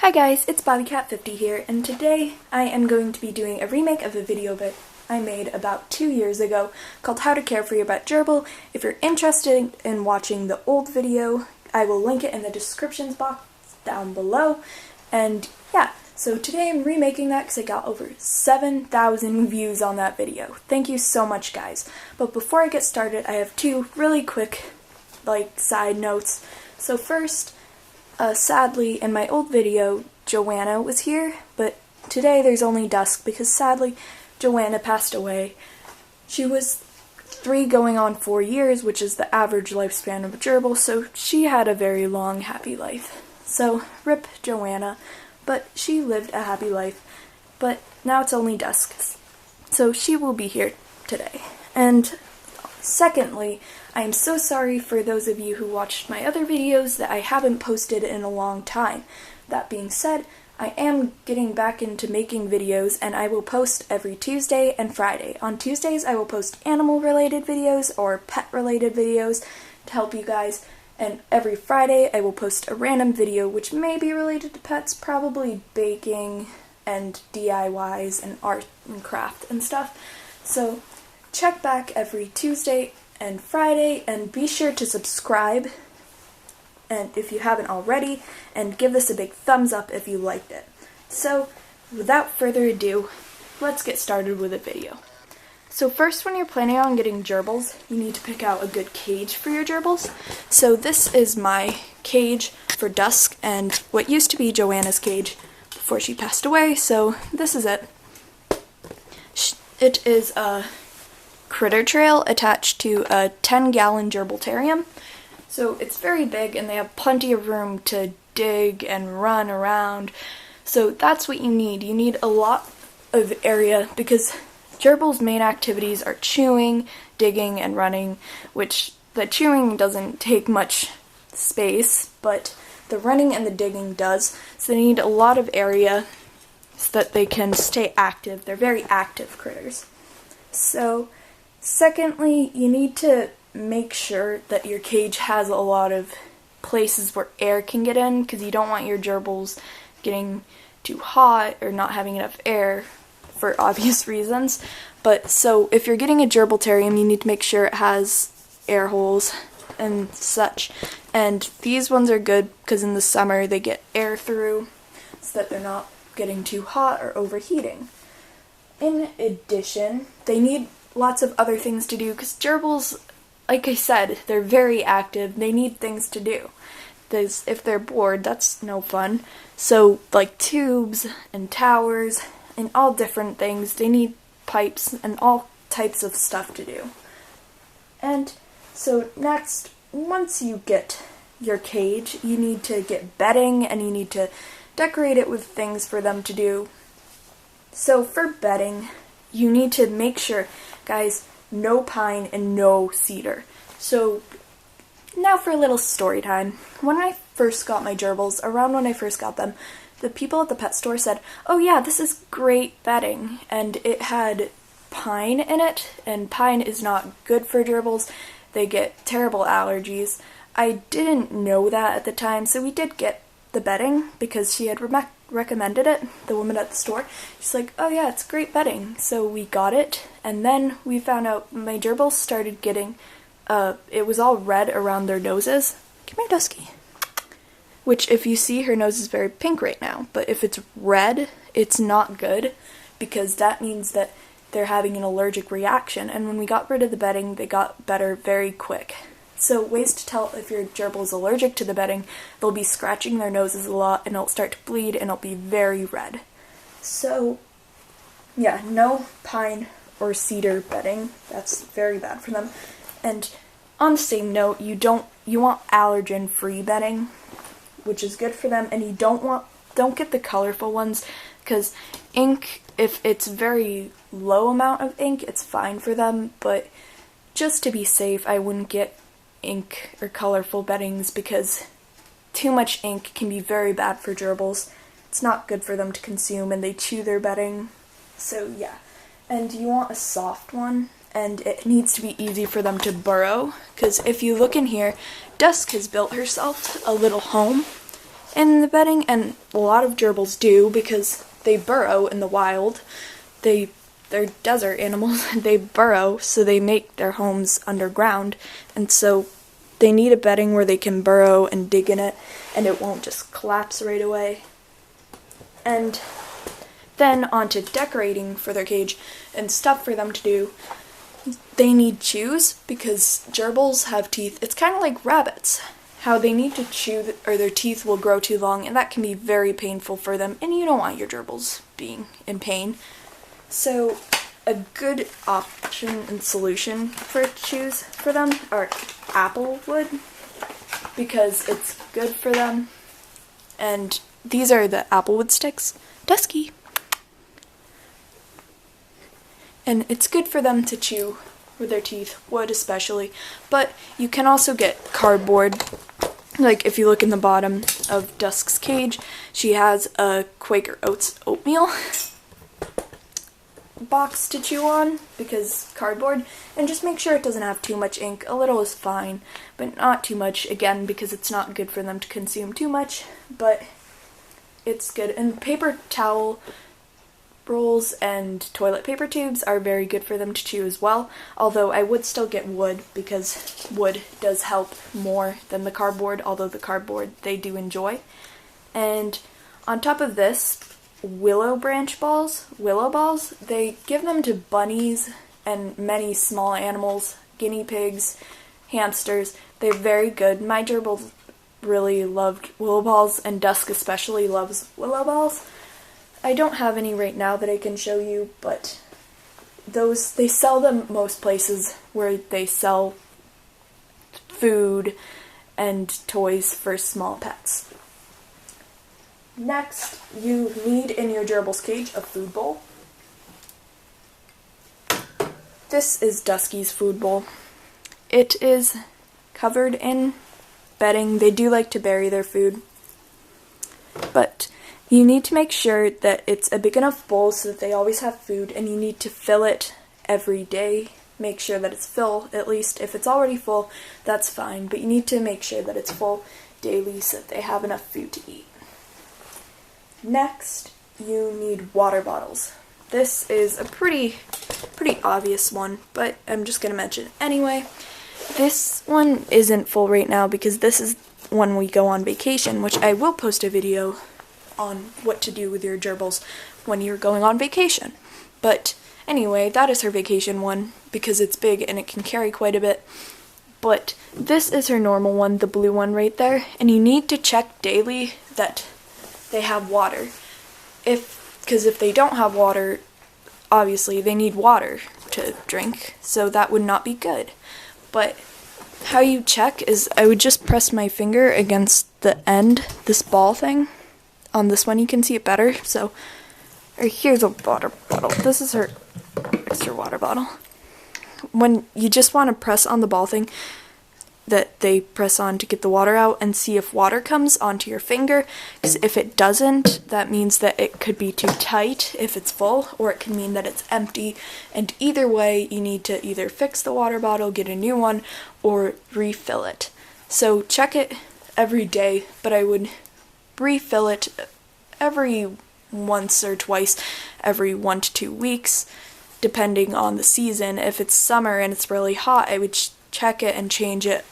Hi guys, it's BobbyCat50 here, and today I am going to be doing a remake of a video that I made about 2 years ago called How to Care for Your Pet Gerbil. If you're interested in watching the old video, I will link it in the descriptions box down below. And yeah, so today I'm remaking that because I got over 7,000 views on that video. Thank you so much, guys. But before I get started, I have two really quick, side notes. So first, sadly, in my old video, Joanna was here, but today there's only Dusk because sadly, Joanna passed away. She was 3 going on 4 years, which is the average lifespan of a gerbil, so she had a very long, happy life. So, rip Joanna, but she lived a happy life, but now it's only Dusk, so she will be here today. And secondly, I am so sorry for those of you who watched my other videos that I haven't posted in a long time. That being said, I am getting back into making videos and I will post every Tuesday and Friday. On Tuesdays I will post animal-related videos or pet-related videos to help you guys, and every Friday I will post a random video which may be related to pets, probably baking and DIYs and art and craft and stuff. So check back every Tuesday and Friday, and be sure to subscribe, and if you haven't already, and give this a big thumbs up if you liked it. So, without further ado, let's get started with the video. So first, when you're planning on getting gerbils, you need to pick out a good cage for your gerbils. So this is my cage for Dusk, and what used to be Joanna's cage before she passed away, so this is it. It is a critter trail attached to a 10-gallon gerbil-tarium. So it's very big and they have plenty of room to dig and run around. So that's what you need. You need a lot of area because gerbils' main activities are chewing, digging, and running, which the chewing doesn't take much space, but the running and the digging does. So they need a lot of area so that they can stay active. They're very active critters. So secondly, you need to make sure that your cage has a lot of places where air can get in, because you don't want your gerbils getting too hot or not having enough air for obvious reasons. But so if you're getting a gerbil-tarium, you need to make sure it has air holes and such. And these ones are good because in the summer they get air through so that they're not getting too hot or overheating. In addition, they need lots of other things to do because gerbils, like I said, they're very active. They need things to do. If they're bored, that's no fun. So, like tubes and towers and all different things. They need pipes and all types of stuff to do. And so next, once you get your cage, you need to get bedding and you need to decorate it with things for them to do. So for bedding, you need to make sure, guys, no pine and no cedar. So now for a little story time. When I first got my gerbils, around when I first got them, the people at the pet store said, "Oh yeah, this is great bedding," and it had pine in it, and pine is not good for gerbils. They get terrible allergies. I didn't know that at the time, so we did get the bedding because she had recommended it, the woman at the store. She's like, "Oh yeah, it's great bedding." So we got it, and then we found out my gerbils started getting, it was all red around their noses. Come here, Dusky. Which, if you see, her nose is very pink right now, but if it's red, it's not good, because that means that they're having an allergic reaction, and when we got rid of the bedding, they got better very quick. So ways to tell if your gerbil is allergic to the bedding: they'll be scratching their noses a lot and it'll start to bleed and it'll be very red. So yeah, no pine or cedar bedding. That's very bad for them. And on the same note, you want allergen-free bedding, which is good for them, and you don't get the colorful ones, because ink, if it's very low amount of ink, it's fine for them, but just to be safe, I wouldn't get ink or colorful beddings because too much ink can be very bad for gerbils. It's not good for them to consume and they chew their bedding. So yeah, and you want a soft one, and it needs to be easy for them to burrow, because if you look in here, Dusk has built herself a little home, in the bedding, and a lot of gerbils do because they burrow in the wild. They're desert animals. They burrow, so they make their homes underground, and so they need a bedding where they can burrow and dig in it, and it won't just collapse right away. And then on to decorating for their cage and stuff for them to do. They need chews because gerbils have teeth. It's kind of like rabbits, how they need to chew or their teeth will grow too long, and that can be very painful for them, and you don't want your gerbils being in pain. So a good option and solution for chews for them are apple wood, because it's good for them. And these are the applewood sticks. Dusky. And it's good for them to chew with their teeth, wood especially. But you can also get cardboard. Like if you look in the bottom of Dusk's cage, she has a Quaker Oats oatmeal box to chew on, because cardboard, and just make sure it doesn't have too much ink. A little is fine, but not too much, again, because it's not good for them to consume too much, but it's good. And paper towel rolls and toilet paper tubes are very good for them to chew as well, although I would still get wood, because wood does help more than the cardboard, although the cardboard they do enjoy. And on top of this, willow balls, they give them to bunnies and many small animals, guinea pigs, hamsters. They're very good. My gerbils really loved willow balls, and Dusk especially loves willow balls. I don't have any right now that I can show you, but they sell them most places where they sell food and toys for small pets. Next, you need in your gerbil's cage a food bowl. This is Dusky's food bowl. It is covered in bedding. They do like to bury their food, but you need to make sure that it's a big enough bowl so that they always have food, and you need to fill it every day. Make sure that it's full, at least. If it's already full, that's fine, but you need to make sure that it's full daily so that they have enough food to eat. Next, you need water bottles. This is a pretty obvious one, but I'm just going to mention it anyway. This one isn't full right now because this is when we go on vacation, which I will post a video on what to do with your gerbils when you're going on vacation. But anyway, that is her vacation one because it's big and it can carry quite a bit. But this is her normal one, the blue one right there, and you need to check daily that they have water. Because if they don't have water, obviously they need water to drink, so that would not be good. But how you check is I would just press my finger against the end, this ball thing. On this one you can see it better, so here's a water bottle. This is her extra water bottle. When you just want to press on the ball thing that they press on to get the water out and see if water comes onto your finger, because if it doesn't, that means that it could be too tight if it's full, or it can mean that it's empty, and either way you need to either fix the water bottle, get a new one, or refill it. So check it every day, but I would refill it every once or twice every 1 to 2 weeks, depending on the season. If it's summer and it's really hot, I would check it and change it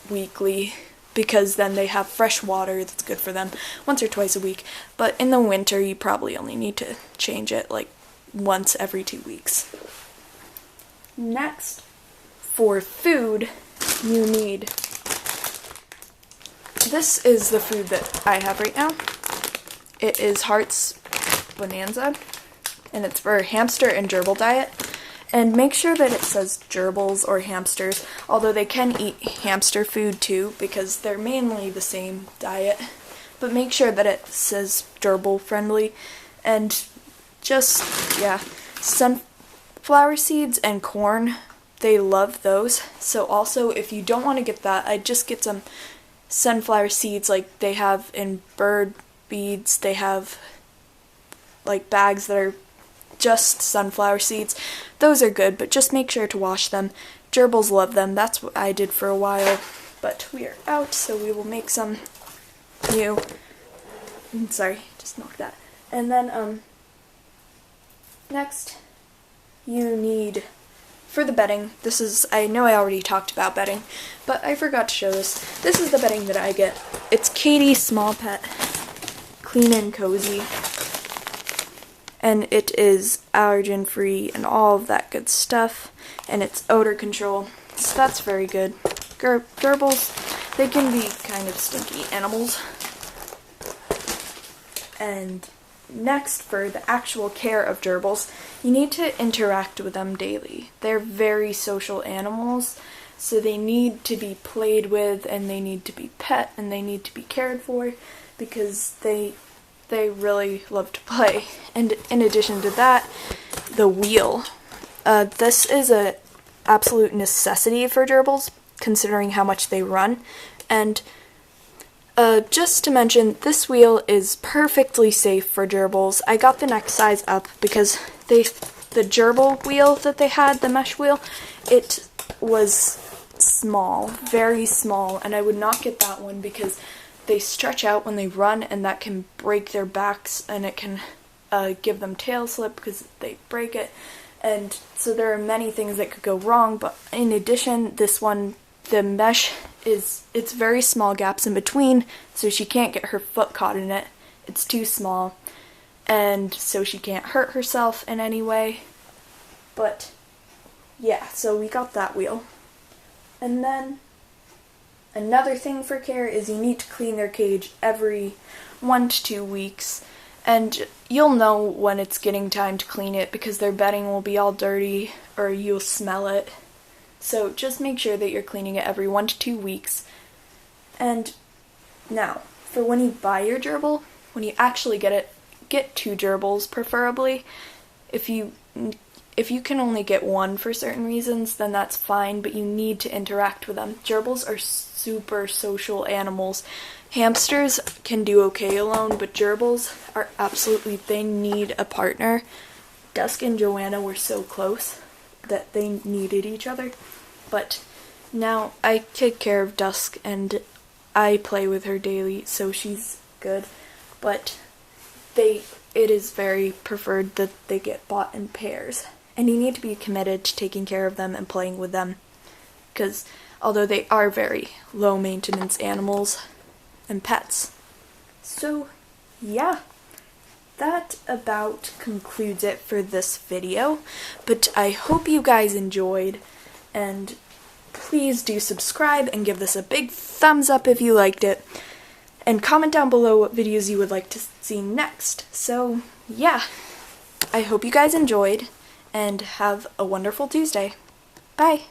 weekly, because then they have fresh water that's good for them once or twice a week. But in the winter you probably only need to change it like once every 2 weeks. Next, for food, you need, this is the food that I have right now. It is Heart's Bonanza, and it's for hamster and gerbil diet. And make sure that it says gerbils or hamsters, although they can eat hamster food too, because they're mainly the same diet. But make sure that it says gerbil friendly. And just, yeah, sunflower seeds and corn, they love those. So also, if you don't want to get that, I'd just get some sunflower seeds like they have in bird beads. They have like bags that are just sunflower seeds. Those are good, but just make sure to wash them. Gerbils love them. That's what I did for a while, but we are out, so we will make some new. Sorry, just knocked that. And then, next, you need, for the bedding, this is, I know I already talked about bedding, but I forgot to show this. This is the bedding that I get. It's Katie Small Pet, clean and cozy, and it is allergen-free and all of that good stuff, and it's odor control, so that's very good. Gerbils, they can be kind of stinky animals. And next, for the actual care of gerbils, you need to interact with them daily. They're very social animals, so they need to be played with, and they need to be pet, and they need to be cared for, because they really love to play. And in addition to that, the wheel. This is an absolute necessity for gerbils, considering how much they run. And just to mention, this wheel is perfectly safe for gerbils. I got the next size up because the gerbil wheel that they had, the mesh wheel, it was small, very small, and I would not get that one because they stretch out when they run, and that can break their backs, and it can give them tail slip because they break it. And so there are many things that could go wrong, but in addition, this one, the mesh it's very small gaps in between, so she can't get her foot caught in it. It's too small, and so she can't hurt herself in any way. But yeah, so we got that wheel. And then another thing for care is you need to clean their cage every 1 to 2 weeks. And you'll know when it's getting time to clean it because their bedding will be all dirty or you'll smell it. So just make sure that you're cleaning it every 1 to 2 weeks. And now, for when you buy your gerbil, when you actually get it, get 2 gerbils preferably. If you can only get 1 for certain reasons, then that's fine, but you need to interact with them. Gerbils are super social animals. Hamsters can do okay alone, but gerbils are absolutely, they need a partner. Dusk and Joanna were so close that they needed each other. But now I take care of Dusk and I play with her daily, so she's good. But it is very preferred that they get bought in pairs. And you need to be committed to taking care of them and playing with them. Because although they are very low maintenance animals and pets. So yeah, that about concludes it for this video. But I hope you guys enjoyed, and please do subscribe and give this a big thumbs up if you liked it. And comment down below what videos you would like to see next. So yeah, I hope you guys enjoyed, and have a wonderful Tuesday. Bye!